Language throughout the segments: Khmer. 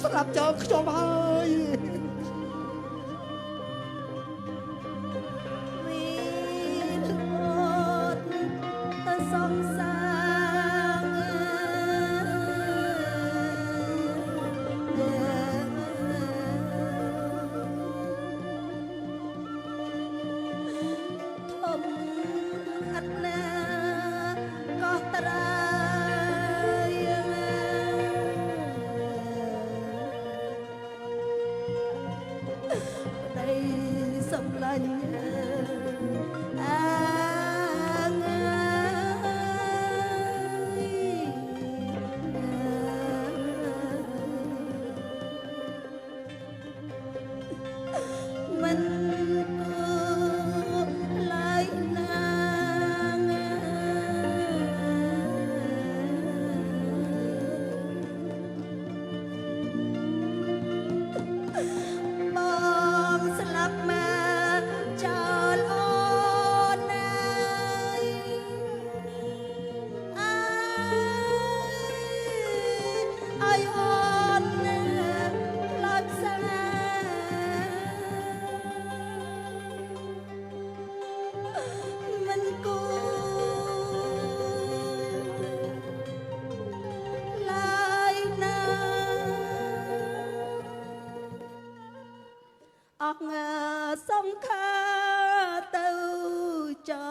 សម្រាប់ចោលខ្ញុំហើយសង្ខាទៅចោ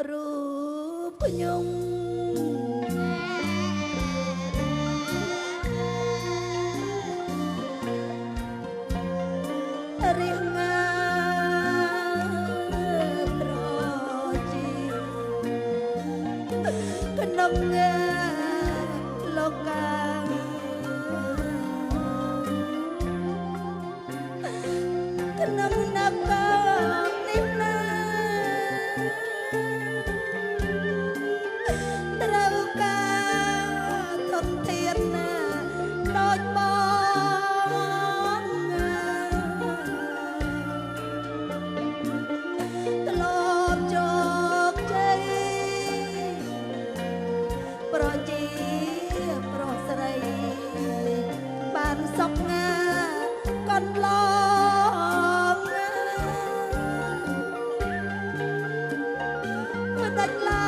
រូបខ្ញុំរៀងប្រជីក្នុងលោកកាក្នុងនគរនេះណាត្រូវការធនធានណាដូចបងធ្លាប់ជោគជ័យប្រជាប្រុសស្រីបានសុខងាកន្លងដាច់ឡា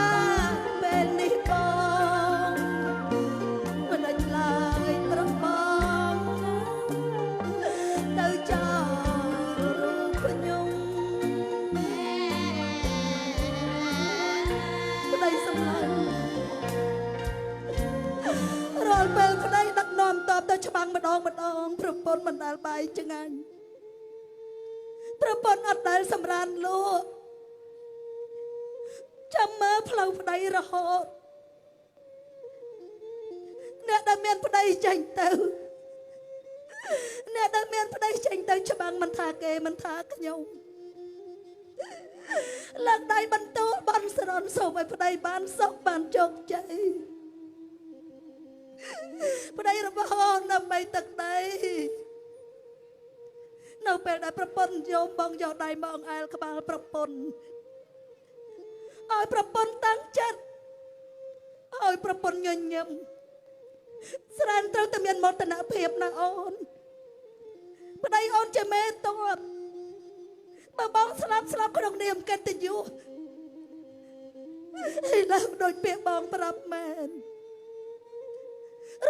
ពេលនេះបងមិនដាច់ឡើយប្រុសបងទៅចោលរូបខ្ញុំប្តីសម្លាញ់រាល់ពេលប្តីដឹកនាំតបទៅច្បាំងម្ដងប្រពន្ធមិនដែលបាយឆ្ងាញ់ប្រពន្ធអត់ដែលសម្រានលក់ចាំមើលផ្លូវប្តីរហូតអ្នកដែលមានប្តីចេញទៅអ្នកដែលមានប្តីចេញទៅច្បាំងមិនថាគេមិនថាខ្ញុំលើកដៃបន្ទូលបានស្រន់សូមឲ្យប្តីបានសុខបានជោគជ័យប្តីរបស់អូនដើម្បីទឹកដីនៅពេលដែលប្រពន្ធយោមបងយកដៃមកអង្អែលក្បាលប្រពន្ធឲ្យប្រពន្ធតាំងចិត្តឲ្យប្រពន្ធញញឹមស្រានត្រូវតែមានមោទនភាពណាអូនប្តីអូនជាមេតបបើបងស្លាប់ក្នុងនាមកិត្តិយសហើយឡើងដូចពាក្យបងប្រាប់មែន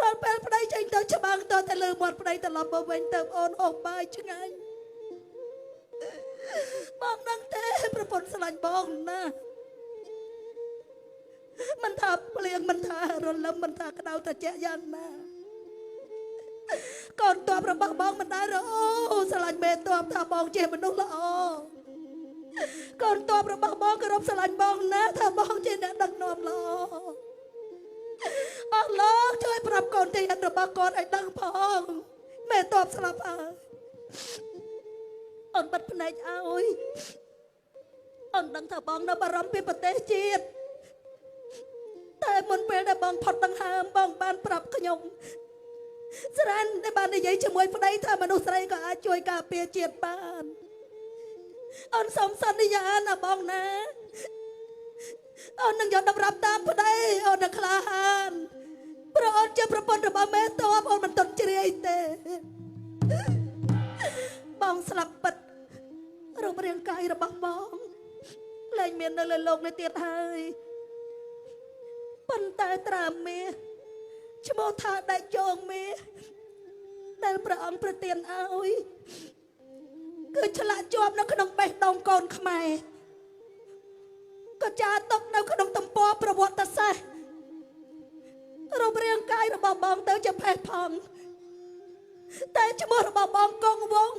រាល់ពេលប្តីចេញទៅច្បាំងតតែលើមាត់ប្តីត្រឡប់មកវិញទៅអូនអូសបាយឆ្ងាញ់បងដឹងទេប្រពន្ធស្រឡាញ់បងណាមិនថាភ្លៀងមិនថារលឹមមិនថាក្តៅត្រជាក់យ៉ាងណាកូនតបរបស់បងមិនដែលអូស្រឡាញ់មេតបថាបងជាមនុស្សល្អកូនតបរបស់បងគោរពស្រឡាញ់បងណាថាបងជាអ្នកដឹកនាំល្អអស់លោកជួយប្រាប់កូនទីរបស់កូនឲ្យដឹងផងមេតបស្លាប់ហើយអូនបិទភ្នែកឲ្យអូនដឹងថាបងនៅបារម្ភពីប្រទេសជាតិតែមុនពេលដែលបងផុតដង្ហើមបងបានប្រាប់ខ្ញុំស្រានដែលបាននិយាយជាមួយប្តីថាមនុស្សស្រីក៏អាចជួយការពារជាតិបានអូនសូមសន្យាណាបងណាអូននឹងយកតម្រាប់តាមប្តីអូននឹងក្លាហាន ប្រអនជាប្រពន្ធរបស់ម៉ែតបអូនមិនតន់ជ្រាយទេបងស្លាប់ពិតរូបរាងកាយរបស់បងលែងមាននៅលើលោកនេះទៀតហើយប៉ុន្តែត្រាមេឈ្មោះថាដេចយងមេដែលព្រះអង្គប្រទានឲ្យគឺឆ្លាក់ជាប់នៅក្នុងបេះដូងកូនខ្មែរក៏ចាទុកនៅក្នុងទំព័រប្រវត្តិសាស្ត្ររូបរាងកាយរបស់បងទៅជាផេះផង់តែឈ្មោះរបស់បងកងវង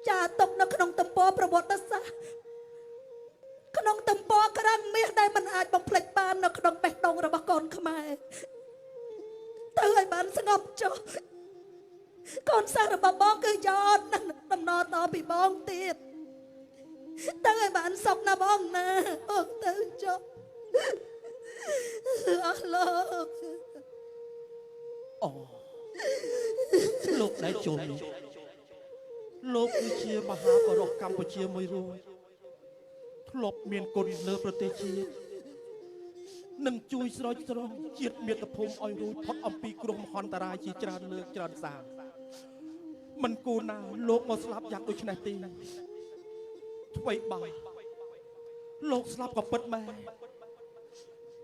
ចាទុកនៅក្នុងទំព័រប្រវត្តិសាស្ត្រក្នុងទំព័រក្រាំងមាសដែលមិនអាចបំភ្លេចបាននៅក្នុងបេះដូងរបស់កូនខ្មែរទៅឲ្យបានស្ងប់ចុះកូនសិស្សរបស់បងគឺយ៉តនឹងដំណរតពីបងទៀតទៅឲ្យបានសុខណាបងណាអូទៅចុះអស់លោកអូលោកដែលជុំលោកគឺជាមហាបរិសកម្ពុជាមួយរួយធ្លាប់មានគុណលើប្រទេសជាតិនឹងជួយស្រោចស្រង់ជាតិមាតុភូមិឲ្យរួចផុតអំពីគ្រោះមហន្តរាយជាច្រើនលើកច្រើនសាមិនគួរណាលោកមកស្លាប់យ៉ាងដូចនេះទេអ្វីបើលោកស្លាប់ក៏ពិតមែន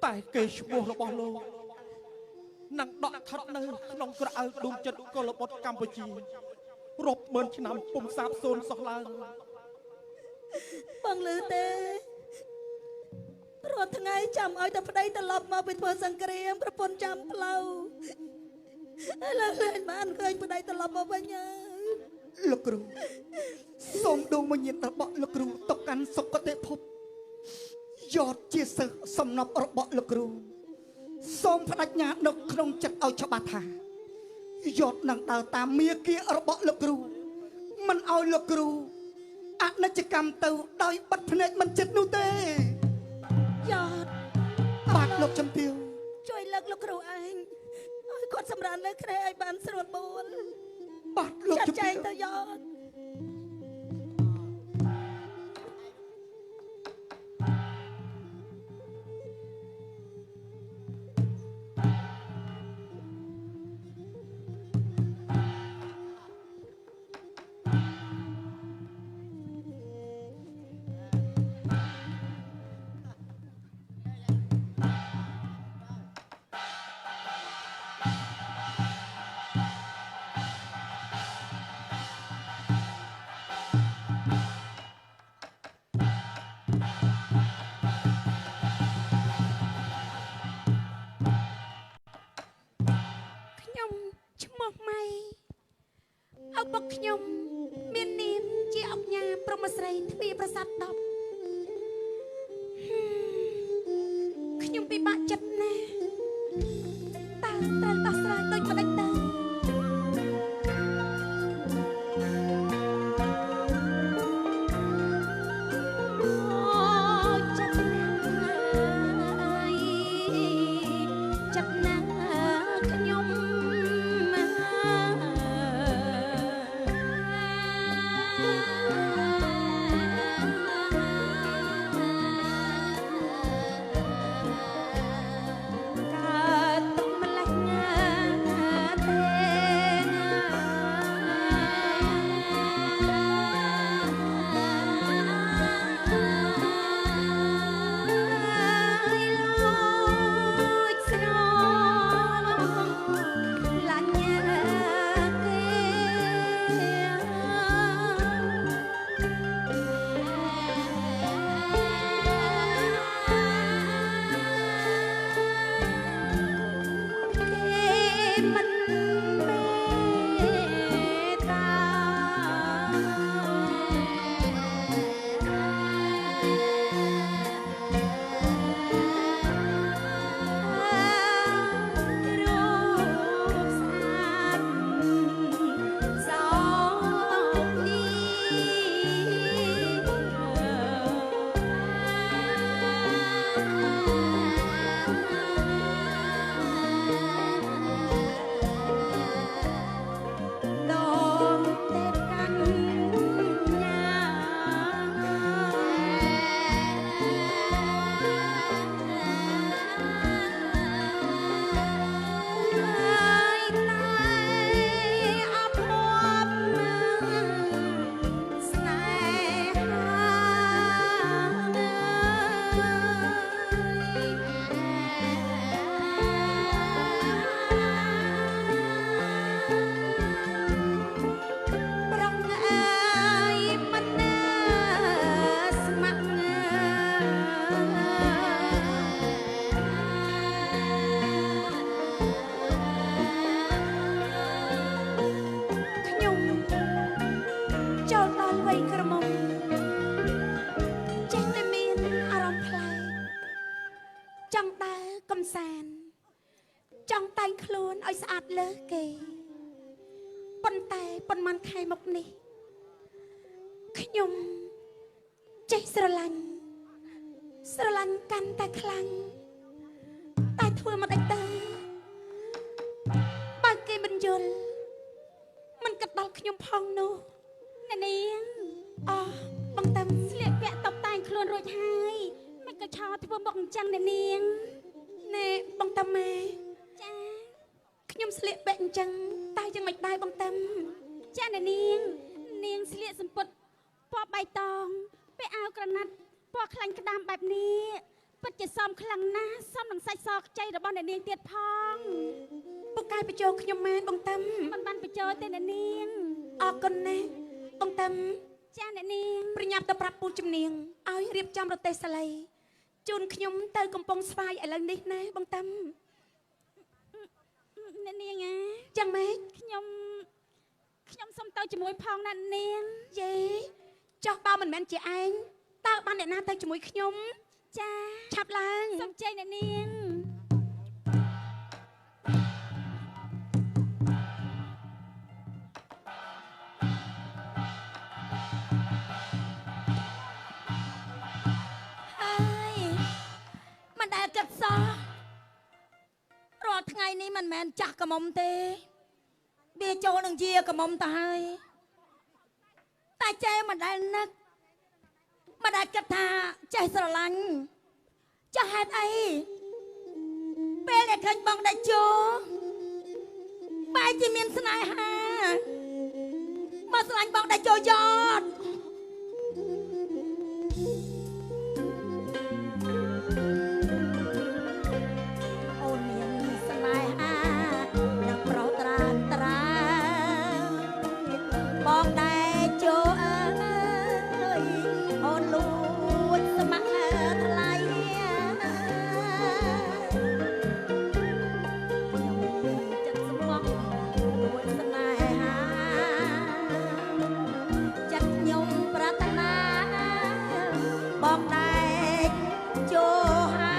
តែគេឈ្មោះរបស់លោកនឹងដកថត់នៅក្នុងក្រអៅដួងចិត្តកុលបុត្រកម្ពុជារាប់ម៉ឺនឆ្នាំពុំសាបសូន្យសោះឡើយបងលឺទេរាល់ថ្ងៃចាំឲ្យតែប្តីត្រឡប់មកពីធ្វើសង្គ្រាមប្រពន្ធចាំផ្លូវឥឡូវឃើញបានឃើញប្តីត្រឡប់មកវិញហើយលោកគ្រូសូមដួងវិញ្ញាណរបស់លោកគ្រូទៅកាន់សុគតិភពយតជាសិស្សសំណប់របស់លោកគ្រូសូមបដិញ្ញានៅក្នុងចិត្តឲ្យច្បាស់ថាយតនឹងដើរតាមមាគ៌ារបស់លោកគ្រូមិនឲ្យលោកគ្រូអនិច្ចកម្មទៅដោយបិទភ្នែកមិនចិត្តនោះទេយ៉តបាទលោកជំទាវជួយលើកលោកគ្រូឯងឲ្យគាត់សម្រានលើក្រែឲ្យបានស្រួលបួលបាទលោកជំទាវចាត់ចែងទៅយ៉តឪពុកខ្ញុំមាននាមជាអង្ញាព្រមស្រីទ្វារប្រាសាទ10ខ្ញុំពិបាកចិត្តណាស់តើត្រូវដោះស្រាយដូចម្ដេចទៅ ចង់តែងខ្លួនឲ្យស្អាតលើសគេប៉ុន្តែប៉ុន្មានខែមកនេះខ្ញុំចេះស្រឡាញ់កាន់តែខ្លាំងតែធ្វើមិនដេចទៅបើគេមិនយល់មិនគិតដល់ខ្ញុំផងនោះអ្នកនាងអូបងតាំស្លៀកពាក់តុបតែងខ្លួនរួចហើយមិនក៏ឆោធ្វើមកអញ្ចឹងអ្នកនាងណែបងតាំម៉ែចាខ្ញុំស្លៀកពាក់អញ្ចឹងតែយ៉ាងមិនដែរបងតាំចាអ្នកនាងស្លៀកសំពត់ពណ៌បៃតងពាក់អាវក្រណាត់ពណ៌ខ្លាញ់ក្តាមបែបនេះពិតជាសមខ្លាំងណាស់សមនឹងសាច់សខ្ចីរបស់អ្នកនាងទៀតផងពូកែបញ្ចូលខ្ញុំមែនបងតាំមិនបានបញ្ចូលទេអ្នកនាងអរគុណណាស់បងតាំចាអ្នកនាងប្រញាប់ទៅប្រាប់ពូជំនាងឲ្យរៀបចំរទេះសាលីជូនខ្ញុំទៅកំពង់ស្វាយឥឡូវនេះណាបងតាំអ្នកនាងចឹងម៉េចខ្ញុំសុំទៅជាមួយផងណានាងយេចោះបើមិនមែនជាឯងតើបានអ្នកណាទៅជាមួយខ្ញុំចាឆាប់ឡើងសុំជ័យអ្នកនាងហើយមិនដែលគិតសោះរាល់ថ្ងៃនេះមិនមែនចាស់កមុំទេវាចូលនឹងជាកមុំទៅហើយតែចេះមិនដែលនឹកមិនដែលគិតថាចេះស្រឡាញ់ចាស់ហេតុអីពេលដែលឃើញបងដាច់ជោបែរជាមានស្នេហាមកស្រឡាញ់បងដាច់ជោយ៉តអូនមានស្នេហានឹងប្រុសត្រានត្រាបងដែរជោអើយអូនលួចស្ម័គ្រថ្លៃខ្ញុំចិត្តស្មោះលួចស្នេហាចិត្តខ្ញុំប្រាថ្នាបងដែរជោហា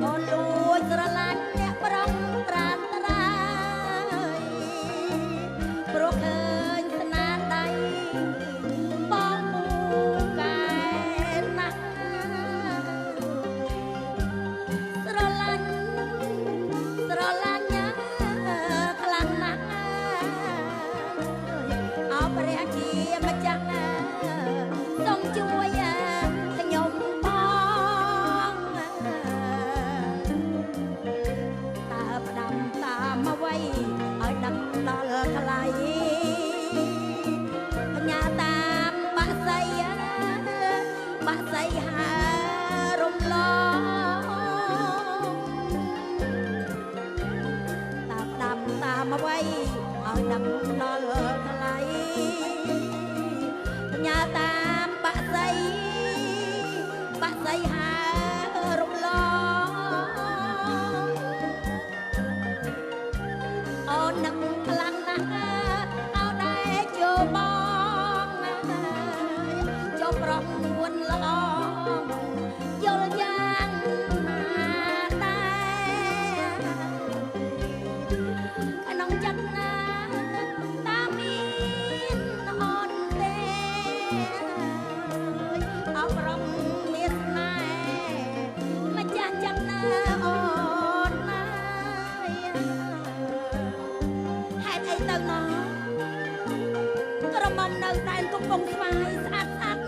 អូនលួចស្រឡាញ់អ្នកប្រុសត្រានត្រាព្រោះឃើញស្នាដៃបងពូកែណាស់ស្រឡាញ់ខ្លាំងណាស់អោព្រះជាម្ចាស់សូមជួយខ្ញុំផងតើផ្ដាំតាមអ្វីឲ្យដឹងដល់ថ្លៃបញ្ញាតាមបាក់សៃហារំលងតើផ្ដាំតាមអ្វីឲ្យដឹងដល់ថ្លៃបញ្ញាតាមបាក់សៃហារំលងអូននឹកខ្លាំងណាស់អោដែរជួបងជួប្រុសនួនល្អយល់យ៉ាងណាដែរក្នុងចិត្តណាតាមានអូនទេអោប្រុសមានស្នេហ៍ម្ចាស់ចិត្តណាអូនណាហេតុអីទៅណោះក្រមុំនៅដែនកំពង់ស្វាយស្អាតណាស់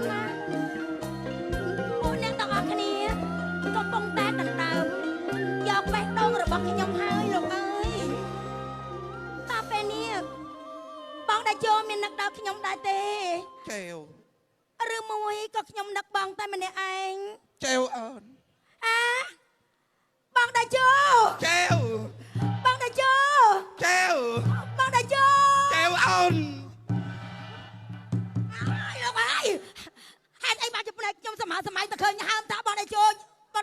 ពួកអ្នកទាំងអស់គ្នាកំពុងតែដណ្ដើមយកបេះដូងរបស់ខ្ញុំហើយលោកអើយតើពេលនេះបងដាច់ជោមាននឹកដល់ខ្ញុំដែរទេ ចែវ ឬមួយក៏ខ្ញុំនឹកបងតែម្នាក់ឯង ចែវអូន បងដាច់ជោ ចែវ បងដាច់ជោ ចែវ បងដាច់ជោ ចែវអូន លោកអើយហេតុអីបានជាភ្នែកខ្ញុំសម័យទៅឃើញហើមថាបងដាច់ជោ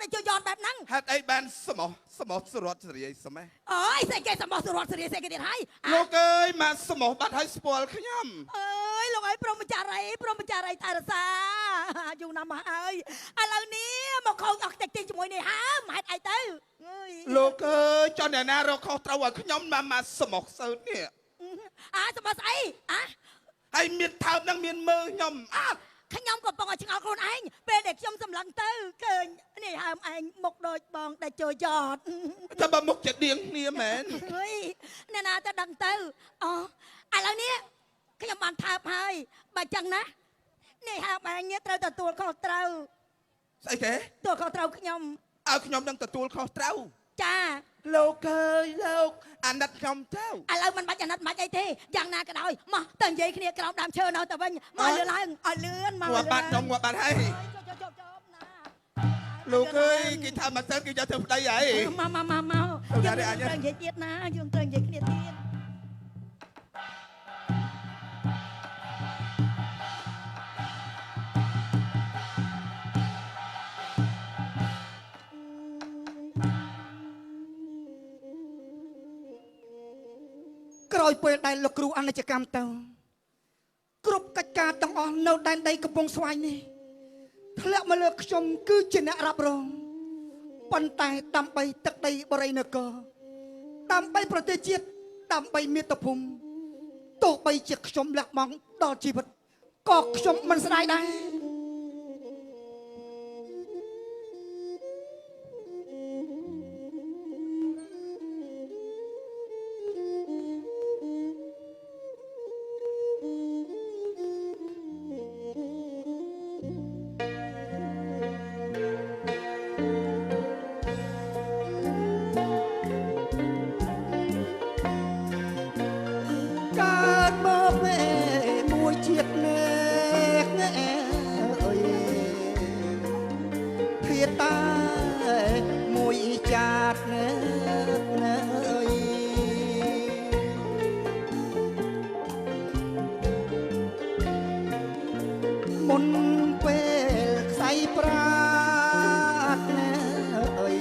ដែលជួយយត់បែបហ្នឹង ហេតុអីបានសមោះសរតសេរីសមេះ អើយស្អីគេសមោះសុរតសេរីស្អីគេទៀតហើយ លោកអើយមកសមោះបាត់ឲ្យស្ពាល់ខ្ញុំ អើយលោកអើយព្រមចារីតែរសាយូរណាស់មកហើយឥឡូវនេះមកខូចអស់តិចតិចជាមួយនេះហើមហេតុអីទៅអើយ លោកអើយចង់អ្នកណារកខុសត្រូវឲ្យខ្ញុំមកសមោះសើនេះ សមោះស្អី ហើយមានថើបនឹងមានមើលខ្ញុំ ខ្ញុំកំពុងតែឆ្ងល់ខ្លួនឯងពេលដែលខ្ញុំសម្លឹងទៅឃើញនេះហើមឯងមុខដូចបងដែលជួយយត់ តែបើមុខជាដៀងគ្នាមែន អើយអ្នកណាទៅដឹងទៅឥឡូវនេះខ្ញុំបានថើបហើយបើចឹងណានេះហើមឯងត្រូវទទួលខុសត្រូវ ស្អីគេ ទទួលខុសត្រូវខ្ញុំ ឲ្យខ្ញុំនឹងទទួលខុសត្រូវ ចា លោកអើយលោកអាណិតខ្ញុំទៅ ឥឡូវមិនបាច់អាណិតមិនបាច់អីទេយ៉ាងណាក៏ដោយមកទៅនិយាយគ្នាក្រោមដើមឈើនៅទៅវិញមកលឿនឡើងឲ្យលឿនមក ងាប់បាត់ខ្ញុំងាប់បាត់ហើយ ណា លោកអើយគេថាមកសិនគេយកទៅប្តីហើយ មកយើងត្រូវនិយាយទៀតណាយើងត្រូវនិយាយគ្នាទៀតក្រោយពេលដែលលោកគ្រូអនិច្ចកម្មទៅគ្រប់កិច្ចការទាំងអស់នៅដែនដីកំពង់ស្វាយនេះធ្លាក់មកលើខ្ញុំគឺជាអ្នករ៉ាប់រងប៉ុន្តែដើម្បីទឹកដីបរិយនគរដើម្បីប្រទេសជាតិដើម្បីមាតុភូមិទោះបីជាខ្ញុំលះបង់ដល់ជីវិតក៏ខ្ញុំមិនស្ដាយដែរកើតមកមួយជាតិណែអើយភាតាមួយចាតណែអើយមុនពេលខ្សែប្រាតណែអើយ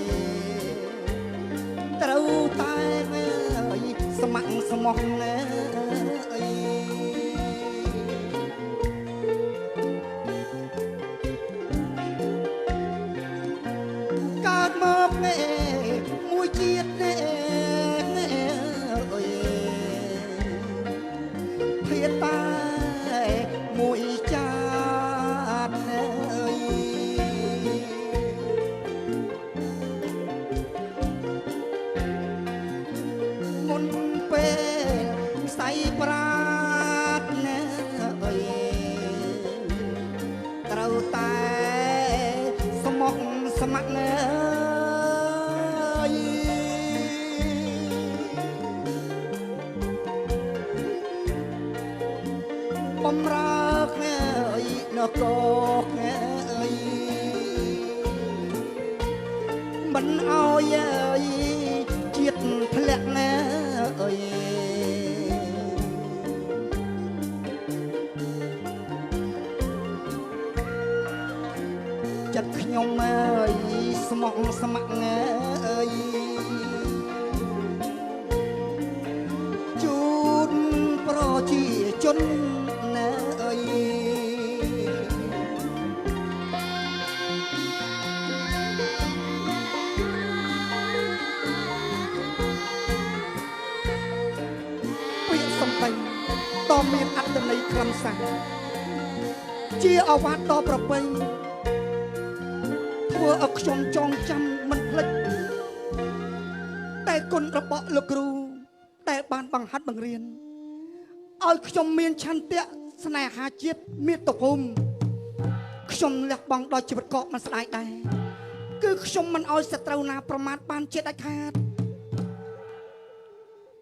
ត្រូវតែស្ម័គ្រស្មោះណែកើតមកណែមួយជាតិណែអើយភាតាមួយចាតណែអើយមុនពេលខ្សែប្រាតណែអើយត្រូវតែស្មោះស្ម័គ្រណែបំរើគ្នានគរគ្នាមិនអោយជាតិធ្លាក់ណែអើយចិត្តខ្ញុំអើយស្មោះស្ម័គ្រណែអើយជូនប្រជាជនណែអើយពាក្យសំដីតមានអត្ថន័យខ្លឹមសារជាអវត្តដ៏ប្រពៃធ្វើឲ្យខ្ញុំចងចាំមិនភ្លេចតែគុណរបស់លោកគ្រូដែលបានបង្ហាត់បង្រៀនឲ្យខ្ញុំមានឆន្ទៈស្នេហាជាតិមាតុភូមិខ្ញុំលះបង់ដល់ជីវិតក៏មិនស្ដាយដែរគឺខ្ញុំមិនឲ្យសត្រូវណាប្រមាថបានជាដាច់ខាត